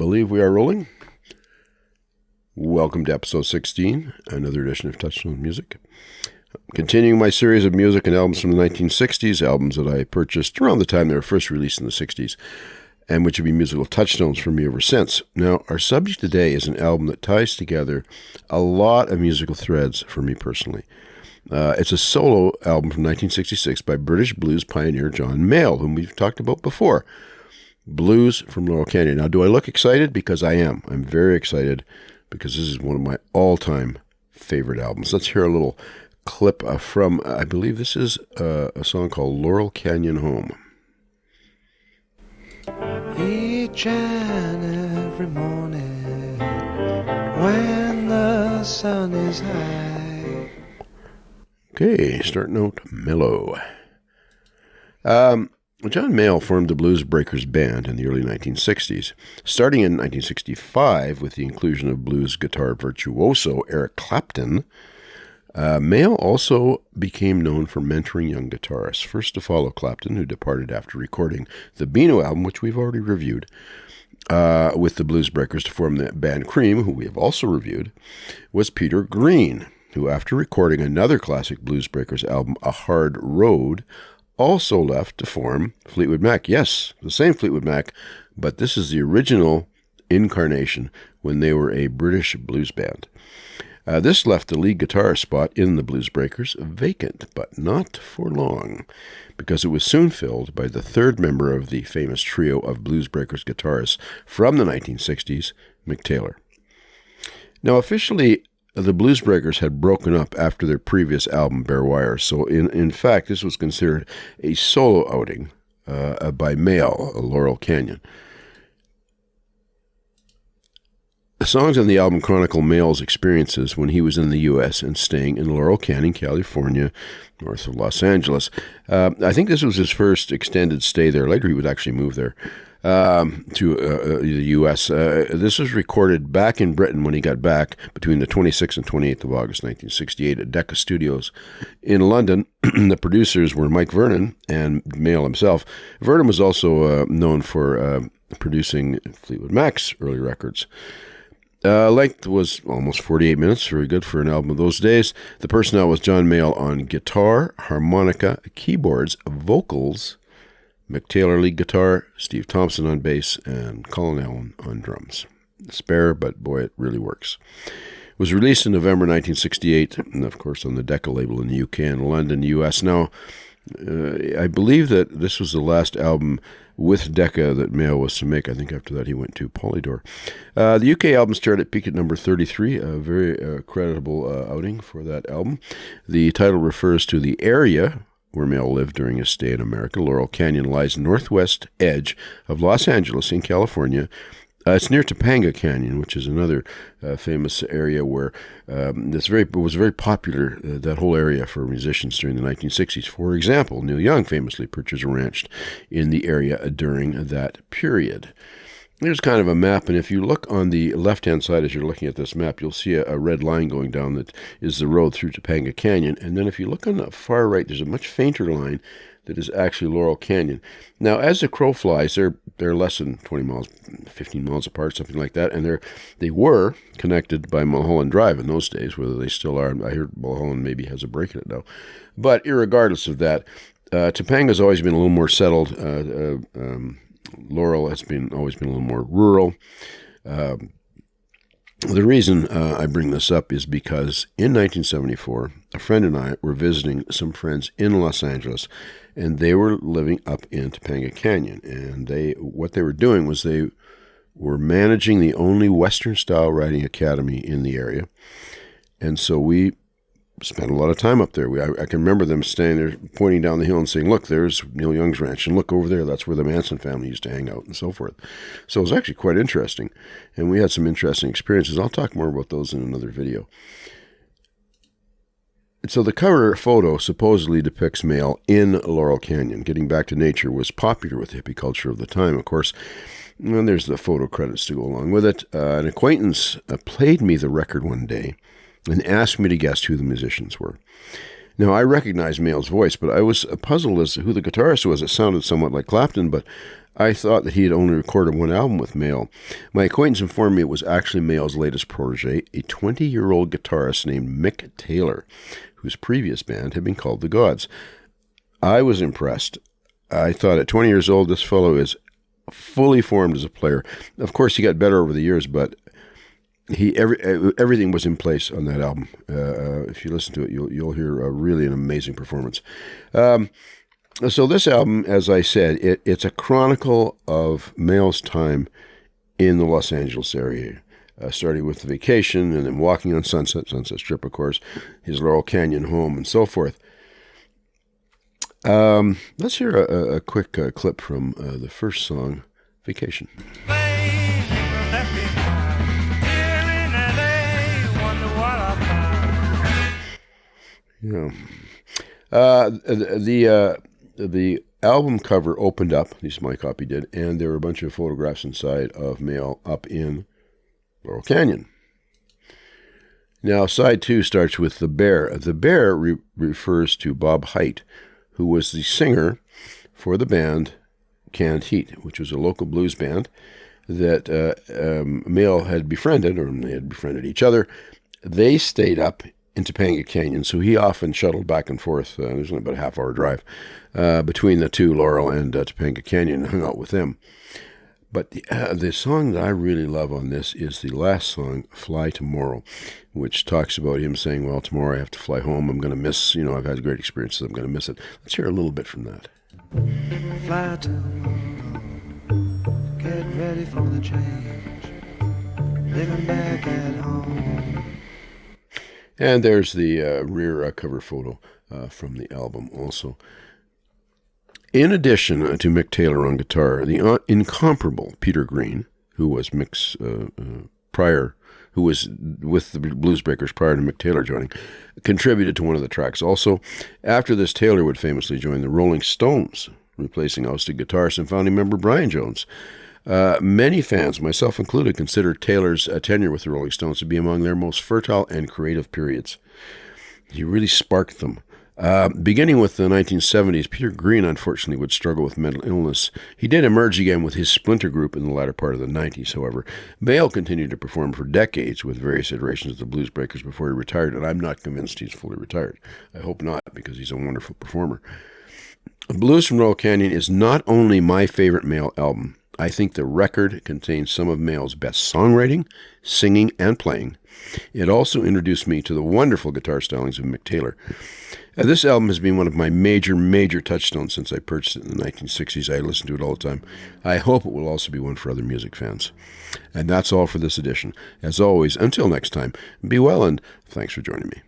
believe we are rolling. Welcome to episode 16, another edition of Touchstone Music. Continuing my series of music and albums from the 1960s, albums that I purchased around the time they were first released in the 60s, and which have been musical touchstones for me ever since. Now, our subject today is an album that ties together a lot of musical threads for me personally. It's a solo album from 1966 by British blues pioneer John Mayall, whom we've talked about before. Blues from Laurel Canyon. Now, do I look excited? Because I am. I'm very excited because this is one of my all-time favorite albums. Let's hear a little clip from, I believe this is a song called Laurel Canyon Home. Each and every morning when the sun is high. Okay, starting out mellow. John Mayall formed the Blues Breakers Band in the early 1960s, starting in 1965 with the inclusion of blues guitar virtuoso Eric Clapton. Mayall also became known for mentoring young guitarists, first to follow Clapton, who departed after recording the Beano album, which we've already reviewed, with the Blues Breakers to form the band Cream, who we have also reviewed, was Peter Green, who after recording another classic Blues Breakers album, A Hard Road, also left to form Fleetwood Mac. Yes, the same Fleetwood Mac, but this is the original incarnation when they were a British blues band. This left the lead guitar spot in the Blues Breakers vacant, but not for long, because it was soon filled by the third member of the famous trio of Blues Breakers guitarists from the 1960s, Mick Taylor. Now, officially, the Blues Breakers had broken up after their previous album, Bare Wire, so in fact, this was considered a solo outing by Mayall, Laurel Canyon. The songs on the album chronicle Mayall's experiences when he was in the U.S. and staying in Laurel Canyon, California, north of Los Angeles. I think this was his first extended stay there. Later, he would actually move there to the U.S. This was recorded back in Britain when he got back between the 26th and 28th of August 1968 at Decca Studios in London. The producers were Mike Vernon and Mayall himself. Vernon was also known for producing Fleetwood Mac's early records. Length was almost 48 minutes, very good for an album of those days. The personnel was John Mayall on guitar, harmonica, keyboards, vocals, Mick Taylor lead guitar, Steve Thompson on bass, and Colin Allen on drums. Spare, but boy, it really works. It was released in November 1968, and of course on the Decca label in the UK and London, US. Now, I believe that this was the last album with Decca that Mayall was to make. I think after that he went to Polydor. The UK albums charted peaked at number 33, a very creditable outing for that album. The title refers to the area where Mayall lived during his stay in America. Laurel Canyon lies northwest edge of Los Angeles in California. It's near Topanga Canyon, which is another famous area where was very popular, that whole area for musicians during the 1960s. For example, Neil Young famously purchased a ranch in the area during that period. There's kind of a map, and if you look on the left-hand side as you're looking at this map, you'll see a red line going down that is the road through Topanga Canyon. And then if you look on the far right, there's a much fainter line that is actually Laurel Canyon. Now, as the crow flies, they're less than 20 miles, 15 miles apart, something like that, and they were connected by Mulholland Drive in those days, whether they still are. I hear Mulholland maybe has a break in it now. But irregardless of that, Topanga's always been a little more settled. Laurel has always been a little more rural. The reason I bring this up is because in 1974, a friend and I were visiting some friends in Los Angeles, and they were living up in Topanga Canyon. And what they were doing was they were managing the only Western-style riding academy in the area. And so we spent a lot of time up there. I can remember them standing there pointing down the hill and saying, look, there's Neil Young's ranch, and look over there, that's where the Manson family used to hang out and so forth. So it was actually quite interesting, and we had some interesting experiences. I'll talk more about those in another video. So the cover photo supposedly depicts Mayall in Laurel Canyon. Getting back to nature was popular with the hippie culture of the time, of course, and there's the photo credits to go along with it. An acquaintance played me the record one day and asked me to guess who the musicians were. Now, I recognized Mayall's voice, but I was puzzled as to who the guitarist was. It sounded somewhat like Clapton, but I thought that he had only recorded one album with Mayall. My acquaintance informed me it was actually Mayall's latest protege, a 20-year-old guitarist named Mick Taylor, whose previous band had been called The Gods. I was impressed. I thought at 20 years old, this fellow is fully formed as a player. Of course, he got better over the years, but everything was in place on that album. If you listen to it, you'll hear really an amazing performance. So this album, as I said, it's a chronicle of Mayall's time in the Los Angeles area, starting with The Vacation and then Walking on Sunset Strip, of course, his Laurel Canyon home, and so forth. Let's hear a quick clip from the first song, Vacation. Yeah. The album cover opened up, at least my copy did, and there were a bunch of photographs inside of Mayall up in Laurel Canyon. Now, side 2 starts with The Bear. The Bear refers to Bob Hite, who was the singer for the band Canned Heat, which was a local blues band that Mayall had befriended, or they had befriended each other. They stayed up in Topanga Canyon, so he often shuttled back and forth. There's only about a half-hour drive between the two, Laurel and Topanga Canyon, and hung out with them. But the song that I really love on this is the last song, Fly Tomorrow, which talks about him saying, well, tomorrow I have to fly home. I'm going to miss, I've had great experiences. I'm going to miss it. Let's hear a little bit from that. Fly tomorrow, get ready for the change, living back at home. And there's the rear cover photo from the album also. In addition to Mick Taylor on guitar, the incomparable Peter Green, who was Mick's who was with the Blues Breakers prior to Mick Taylor joining, contributed to one of the tracks. Also, after this, Taylor would famously join the Rolling Stones, replacing ousted guitarist and founding member Brian Jones. Many fans, myself included, consider Taylor's tenure with the Rolling Stones to be among their most fertile and creative periods. He really sparked them. Beginning with the 1970s, Peter Green, unfortunately, would struggle with mental illness. He did emerge again with his splinter group in the latter part of the 90s, however. Mayall continued to perform for decades with various iterations of the Blues Breakers before he retired, and I'm not convinced he's fully retired. I hope not, because he's a wonderful performer. Blues from Laurel Canyon is not only my favorite Mayall album. I think the record contains some of Mayall's best songwriting, singing, and playing. It also introduced me to the wonderful guitar stylings of Mick Taylor. This album has been one of my major touchstones since I purchased it in the 1960s. I listen to it all the time. I hope it will also be one for other music fans. And that's all for this edition. As always, until next time, be well and thanks for joining me.